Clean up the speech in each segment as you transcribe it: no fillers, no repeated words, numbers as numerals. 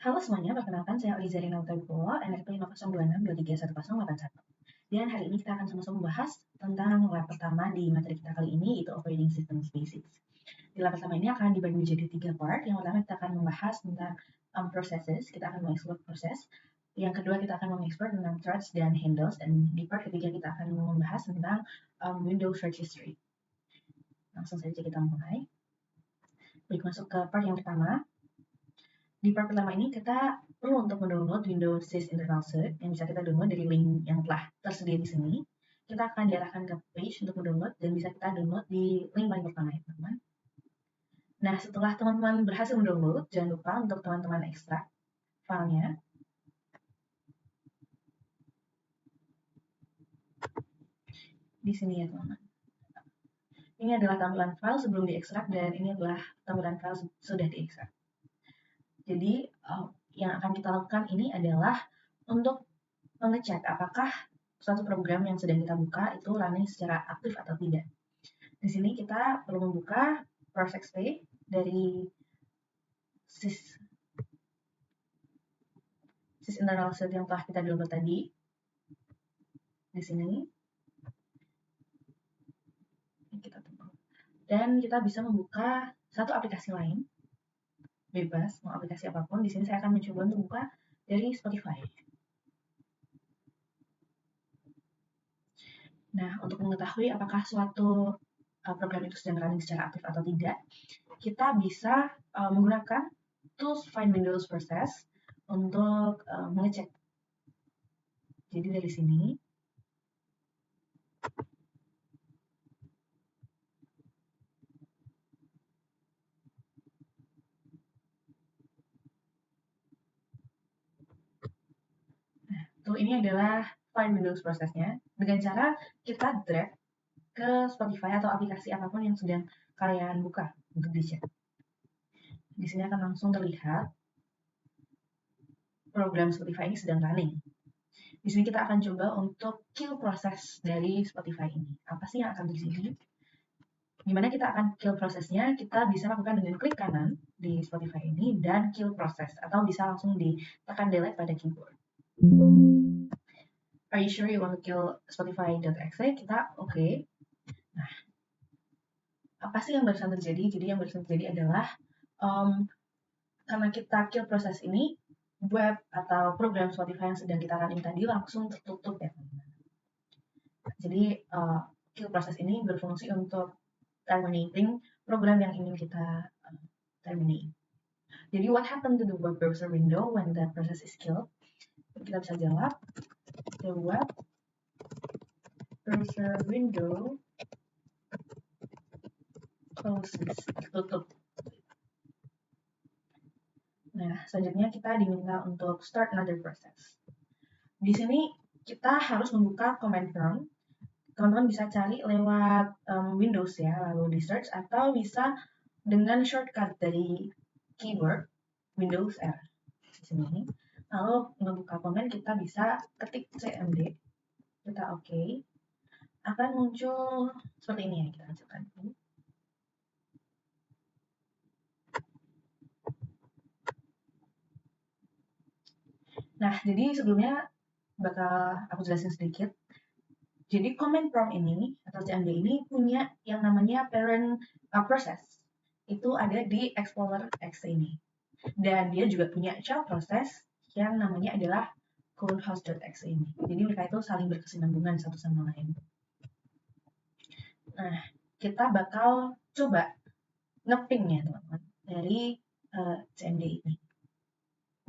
Halo semuanya, perkenalkan saya Oliza Rinaldo Wibowo, NRP 50262318081. Dan hari ini kita akan sama-sama membahas tentang lab pertama di materi kita kali ini, yaitu Operating System Basics. Di lab pertama ini akan dibagi menjadi 3 part. Yang pertama kita akan membahas tentang processes, kita akan mengeksplor proses. Yang kedua kita akan mengeksplor tentang threads dan handles, dan di part ketiga kita akan membahas tentang Windows Search History. Langsung saja kita mulai. Baik, masuk ke part yang pertama. Di part pertama ini kita perlu untuk mendownload Windows Sys Internal Cert yang bisa kita download dari link yang telah tersedia di sini. Kita akan diarahkan ke page untuk mendownload dan bisa kita download di link paling pertama ya teman-teman. Nah, setelah teman-teman berhasil mendownload, jangan lupa untuk teman-teman ekstrak filenya. Di sini ya teman-teman. Ini adalah tampilan file sebelum diekstrak dan ini adalah tampilan file sudah diekstrak. Jadi yang akan kita lakukan ini adalah untuk mengecek apakah suatu program yang sedang kita buka itu running secara aktif atau tidak. Di sini kita perlu membuka ProxXP dari Sys Internal Cert yang telah kita download tadi. Di sini. Dan kita bisa membuka satu aplikasi lain. Bebas, mau aplikasi apapun. Di sini saya akan mencoba untuk buka dari Spotify. Nah, untuk mengetahui apakah suatu program itu sedang running secara aktif atau tidak, kita bisa menggunakan tools Find Windows Process untuk mengecek. Jadi dari sini, ini adalah Find Windows prosesnya dengan cara kita drag ke Spotify atau aplikasi apapun yang sedang kalian buka untuk dicek. Di sini akan langsung terlihat program Spotify ini sedang running. Di sini kita akan coba untuk kill proses dari Spotify ini. Apa sih yang akan terjadi? Gimana kita akan kill prosesnya? Kita bisa lakukan dengan klik kanan di Spotify ini dan kill proses, atau bisa langsung ditekan delete pada keyboard. Are you sure you want to kill Spotify.exe? Kita oke. Nah, apa sih yang barusan terjadi? Jadi yang barusan terjadi adalah karena kita kill proses ini, web atau program Spotify yang sedang kita running tadi langsung tertutup ya teman-teman. Jadi kill proses ini berfungsi untuk terminating program yang ingin kita terminate. Jadi what happened to the web browser window when that process is killed? Kita bisa jawab, the web browser window closes, tertutup. Nah, selanjutnya kita diminta untuk start another process. Di sini kita harus membuka command prompt. Teman-teman bisa cari lewat Windows ya, lalu di search, atau bisa dengan shortcut dari keyboard Windows R di sini. Lalu membuka command kita bisa ketik cmd, kita oke. Akan muncul seperti ini ya, kita lanjutkan. Nah, jadi sebelumnya bakal aku jelasin sedikit. Jadi command prompt ini atau cmd ini punya yang namanya parent process. Itu ada di Explorer X ini. Dan dia juga punya child process yang namanya adalah codehouse.exe ini. Jadi mereka itu saling berkesinambungan satu sama lain. Nah, kita bakal coba ngeping ya teman-teman dari cmd ini.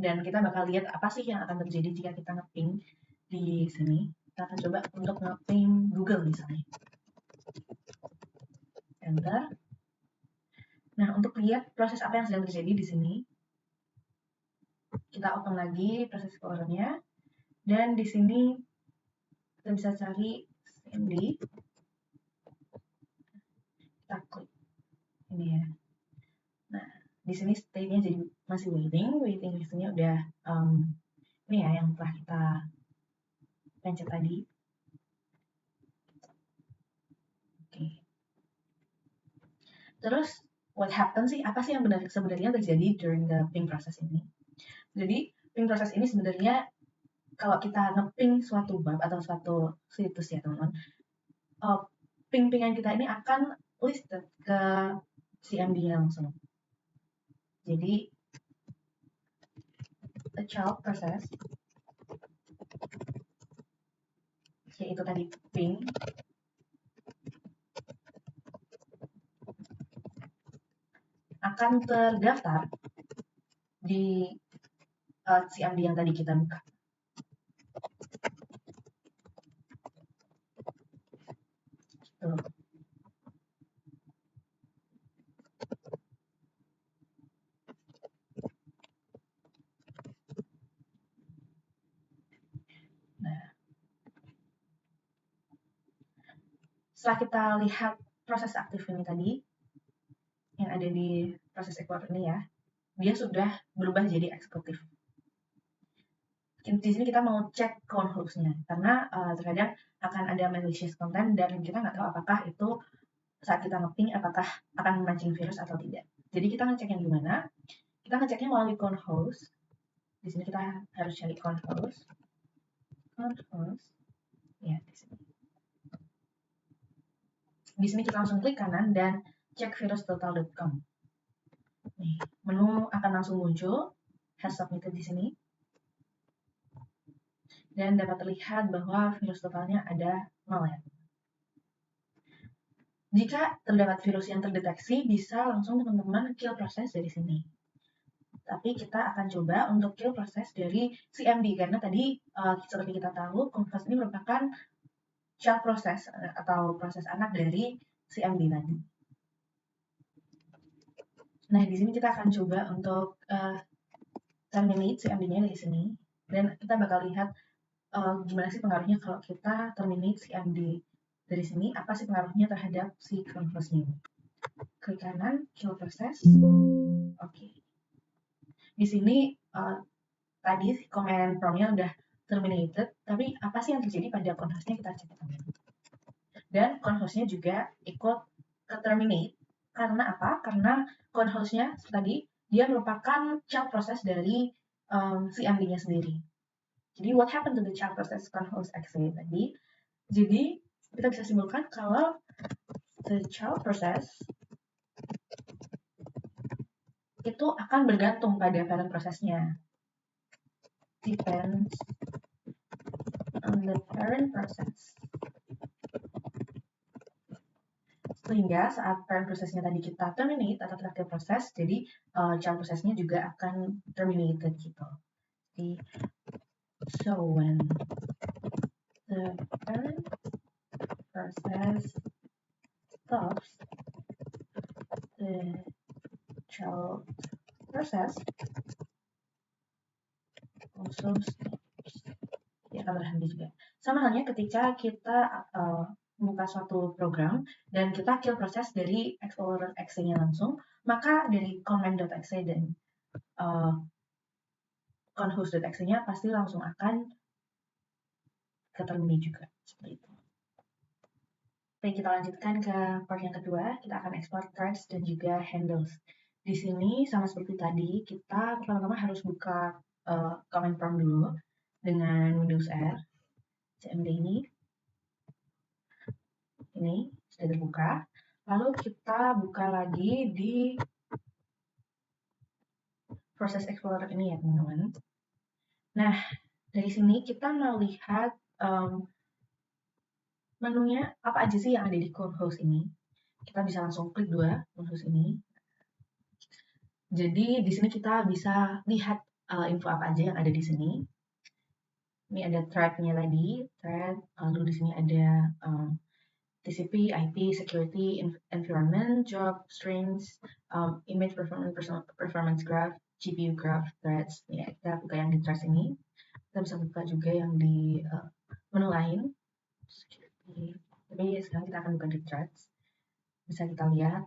Dan kita bakal lihat apa sih yang akan terjadi jika kita ngeping di sini. Kita akan coba untuk ngeping Google misalnya. Enter. Nah, untuk lihat proses apa yang sedang terjadi di sini, kita open lagi proses Explorer-nya. Dan di sini kita bisa cari cmd. Kita klik ini ya. Nah, di sini state-nya jadi masih waiting listnya udah ini ya yang telah kita pencet tadi. Oke. Terus what happened sih? Apa sih yang sebenarnya terjadi during the ping process ini? Jadi ping proses ini sebenarnya kalau kita nge-ping suatu bab atau suatu situs ya teman-teman, ping-pingan kita ini akan listed ke CMD-nya langsung. Jadi a child process, yaitu tadi ping, akan terdaftar di CMD yang tadi kita buka. Tuh. Nah, setelah kita lihat proses aktif ini tadi, yang ada di proses export ini ya, dia sudah berubah jadi eksekutif. Di sini kita mau cek clone host-nya, karena terkadang akan ada malicious content dan kita nggak tahu apakah itu saat kita nge-ping apakah akan memancing virus atau tidak. Jadi kita ngeceknya gimana? Kita ngeceknya melalui clone host. Di sini kita harus cari clone host. Clone host. Ya, di sini. Di sini kita langsung klik kanan dan cek virustotal.com. Nih, menu akan langsung muncul. Has submitted di sini. Dan dapat terlihat bahwa virus totalnya ada 0 ya. Jika terdapat virus yang terdeteksi, bisa langsung teman-teman kill proses dari sini. Tapi kita akan coba untuk kill proses dari CMD, karena tadi seperti kita tahu, Converse ini merupakan child proses atau proses anak dari CMD tadi. Nah, di sini kita akan coba untuk terminate CMD-nya dari sini. Dan kita bakal lihat gimana sih pengaruhnya kalau kita terminate CMD dari sini, apa sih pengaruhnya terhadap si Converse-nya. Klik kanan, kill process. Oke. Di sini tadi command prompt-nya udah terminated, tapi apa sih yang terjadi pada Converse-nya kita cek. Dan Converse-nya juga ikut ke terminate. Karena apa? Karena Converse-nya tadi dia merupakan child process dari CMD-nya sendiri. Jadi what happened to the child process Converse exe tadi? Jadi kita bisa simpulkan kalau the child process itu akan bergantung pada parent prosesnya. Depends on the parent process. Sehingga saat parent prosesnya tadi kita terminate atau kita kill proses, jadi child prosesnya juga akan terminated gitu. Jadi, so when the parent process stops, the child process also stops. Dia akan berhenti juga. Sama halnya ketika kita membuka suatu program dan kita kill proses dari Explorer exe-nya langsung, maka dari command.exe dan conhost.exe-nya pasti langsung akan terminate juga, seperti itu. Oke, kita lanjutkan ke part yang kedua, kita akan export threads dan juga handles. Di sini sama seperti tadi, kita pertama-tama harus buka command prompt dulu dengan Windows R. CMD ini sudah terbuka. Lalu kita buka lagi di Process Explorer ini ya teman-teman. Nah, dari sini kita mau lihat menunya apa aja sih yang ada di clone host ini. Kita bisa langsung klik dua clone host ini. Jadi di sini kita bisa lihat info apa aja yang ada di sini. Ini ada thread-nya tadi, thread, lalu di sini ada TCP, IP, security, environment, job, strings, image performance graph, GPU graph, threads. Ya, kita buka yang di threads ini. Kita bisa buka juga yang di menu lain. Security. Tapi sekarang kita akan buka di threads. Bisa kita lihat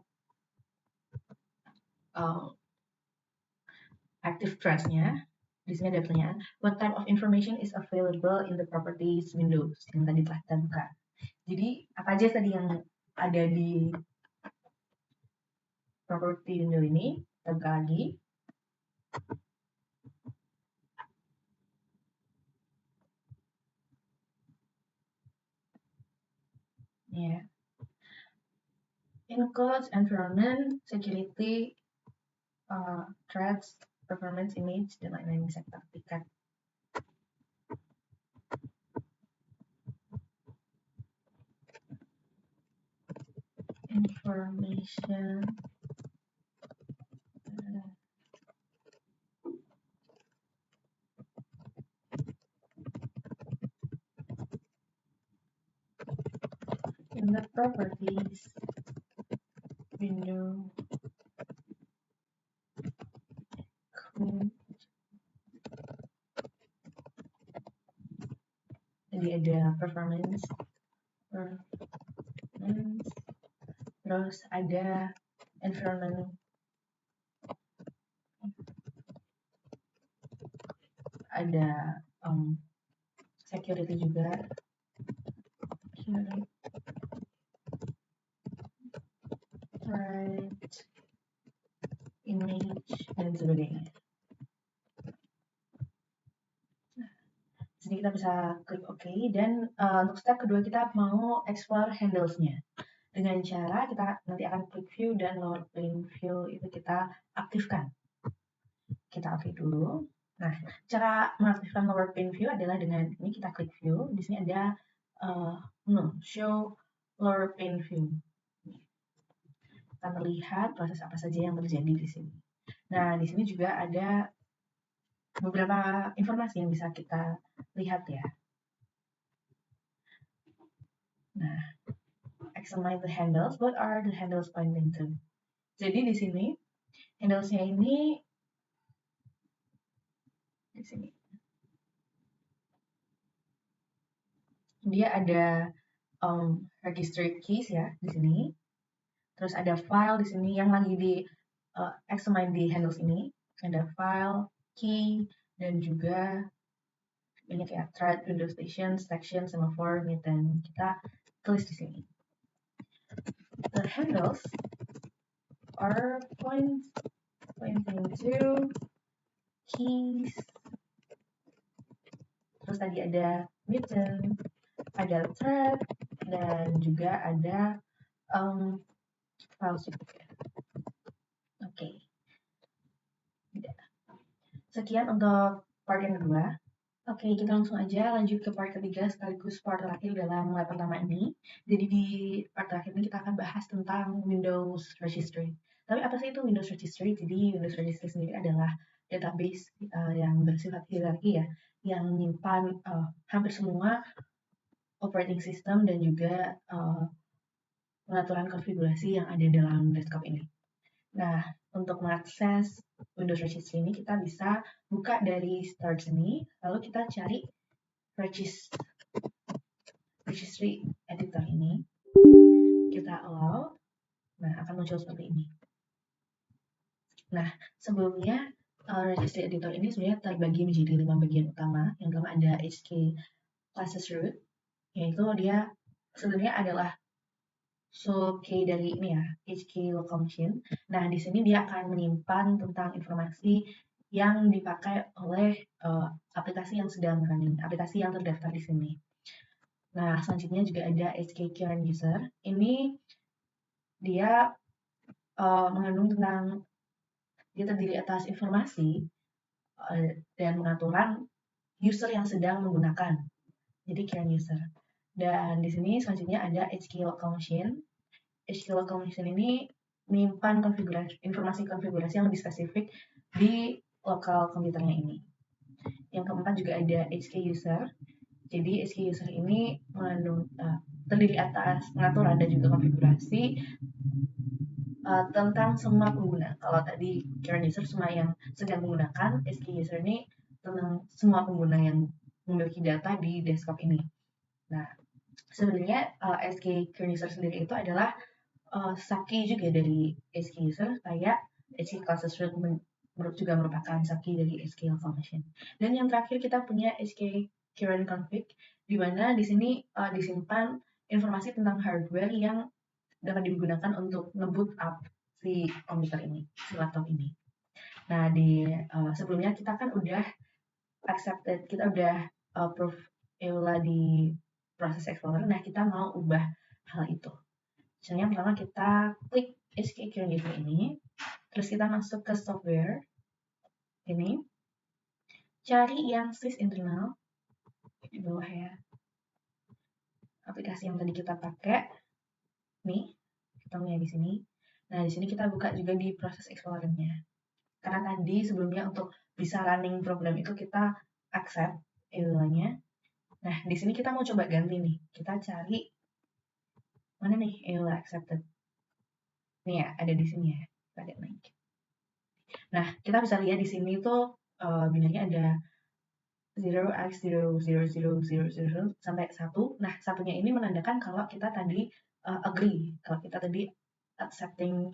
active threads-nya. Di sini ada pertanyaan, what type of information is available in the properties windows? Yang tadi telah kita buka. Jadi, apa aja tadi yang ada di property window ini? Kita buka lagi. includes environment, security, threats, performance, image, dan lain-lain bisa kita ketikkan. Information in the properties window. Jadi ada performance, terus ada environment, ada security juga, threat, image, dan sebagainya. Jadi kita bisa klik OK, dan untuk step kedua kita mau explore handles-nya. Dengan cara kita nanti akan klik view dan lower plane view itu kita aktifkan. Kita OK dulu. Nah, cara mengaktifkan lower plane view adalah dengan ini kita klik view. Di sini ada show lower plane view. Kita melihat proses apa saja yang terjadi di sini. Nah, di sini juga ada beberapa informasi yang bisa kita lihat ya. Nah, examine the handles. What are the handles pointing to? Jadi di sini handles-nya ini di sini. Dia ada registered keys ya di sini. Terus ada file di sini yang lagi di examine di handles ini. Ada file, key, dan juga ini kayak thread, window station, section, semaphore, dan kita tulis di sini. The handles are pointing to keys. Terus tadi ada mitten, ada thread, dan juga ada files juga. Oke. Sekian untuk part yang kedua. Oke, kita langsung aja lanjut ke part ketiga sekaligus part terakhir dalam lab pertama ini. Jadi di part terakhir ini kita akan bahas tentang Windows Registry. Tapi apa sih itu Windows Registry? Jadi Windows Registry sendiri adalah database yang bersifat hierarki ya, yang menyimpan hampir semua operating system dan juga pengaturan konfigurasi yang ada dalam desktop ini. Nah, untuk mengakses Windows Registry ini kita bisa buka dari Start sini, lalu kita cari Registry Editor ini. Kita allow, nah akan muncul seperti ini. Nah, sebelumnya Registry Editor ini sebenarnya terbagi menjadi 5 bagian utama. Yang pertama ada HK Classes Root, yaitu dia sebenarnya adalah key dari ini ya, HK Local Machine. Nah, di sini dia akan menyimpan tentang informasi yang dipakai oleh aplikasi yang sedang running, aplikasi yang terdaftar di sini. Nah, selanjutnya juga ada HK Current User. Ini dia mengandung tentang dia terdiri atas informasi dan pengaturan user yang sedang menggunakan. Jadi current user. Dan di sini selanjutnya ada HK Local Machine. HK Local Machine ini menyimpan informasi konfigurasi yang lebih spesifik di lokal komputernya ini. Yang keempat juga ada HK User. Jadi HK User ini mengandung terdiri atas pengaturan dan juga konfigurasi tentang semua pengguna. Kalau tadi current user semua yang sedang menggunakan, HK User ini tentang semua pengguna yang memiliki data di desktop ini. Nah, sebenarnya HK current user sendiri itu adalah subkey juga dari HK user, kayak HK classes root juga merupakan subkey dari HK local machine. Dan yang terakhir kita punya HK current config, di mana di sini disimpan informasi tentang hardware yang dapat digunakan untuk nge-boot up si komputer ini, si laptop ini. Nah, di sebelumnya kita kan udah accepted, kita udah approve EULA di proses Explorer. Nah, kita mau ubah hal itu. Caranya pertama kita klik escape user ini, terus kita masuk ke software ini, cari yang sys internal di bawah ya, aplikasi yang tadi kita pakai nih, ketemunya di sini. Nah, di sini kita buka juga di proses explorer-nya. Karena tadi sebelumnya untuk bisa running program itu kita accept EULA-nya. Nah, di sini kita mau coba ganti nih. Kita cari mana nih EULA accepted. Nih ya, ada di sini ya. Kita lihat naik. Nah, kita bisa lihat di sini tuh binarnya ada 0x00000 sampai 1. Nah, satunya ini menandakan kalau kita tadi agree, kalau kita tadi accepting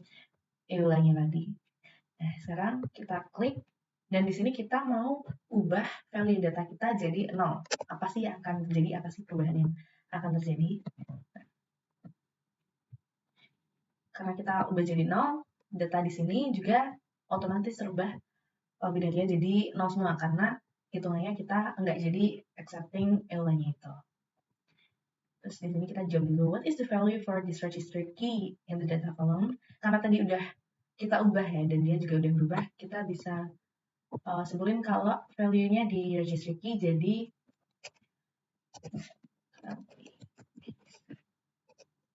EULA-nya tadi. Nah, sekarang kita klik dan di sini kita mau ubah value data kita jadi 0. Apa sih yang akan terjadi? Apa sih perubahan yang akan terjadi? Karena kita ubah jadi 0, data di sini juga otomatis terubah binarnya jadi 0 semua karena hitungannya kita nggak jadi accepting EULA-nya itu. Terus di sini kita jawab dulu, what is the value for this registered key in the data column? Karena tadi udah kita ubah ya, dan dia juga udah berubah, kita bisa sebelum kalau value-nya di registry key jadi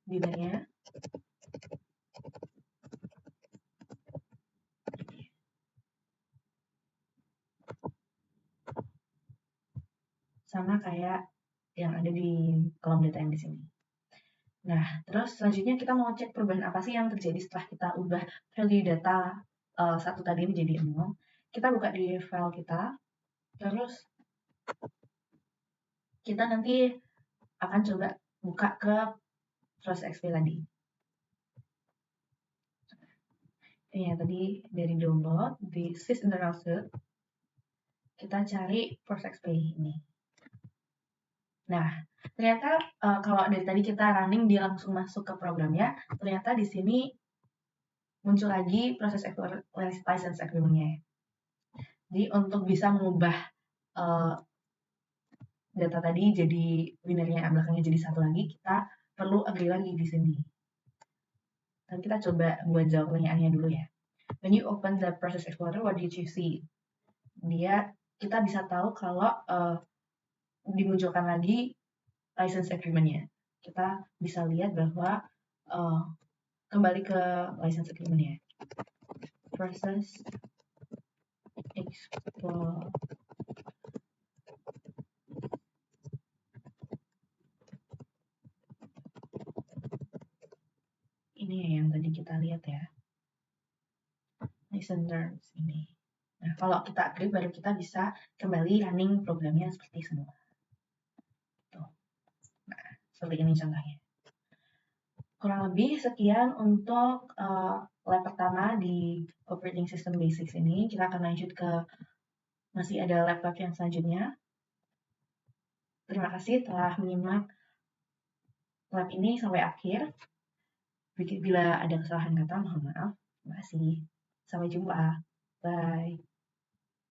binarnya sama kayak yang ada di kolom data yang di sini. Nah, terus selanjutnya kita mau cek perubahan apa sih yang terjadi setelah kita ubah value data satu tadi menjadi 0. Kita buka di file kita, terus kita nanti akan coba buka ke ProsXP tadi. Ini ya, tadi dari download, di sys internal cert, kita cari ProsXP ini. Nah, ternyata kalau dari tadi kita running, dia langsung masuk ke programnya, ternyata di sini muncul lagi proses license agreement-nya. Jadi untuk bisa mengubah data tadi jadi winnernya belakangnya jadi satu lagi, kita perlu agree lagi di sini. Dan kita coba buat jawab pertanyaannya dulu ya. When you open the process explorer, what did you see? Kita bisa tahu kalau dimunculkan lagi license agreement-nya. Kita bisa lihat bahwa kembali ke license agreement-nya. Process explorer. Ini yang tadi kita lihat ya. License terms ini. Nah, kalau kita agree baru kita bisa kembali running programnya seperti semula. Tuh. Nah, seperti ini contohnya. Kurang lebih sekian untuk lab pertama di Operating System Basics ini. Kita akan lanjut ke masih ada lab-lab yang selanjutnya. Terima kasih telah menyimak lab ini sampai akhir. Bila ada kesalahan kata, mohon maaf. Terima kasih. Sampai jumpa. Bye.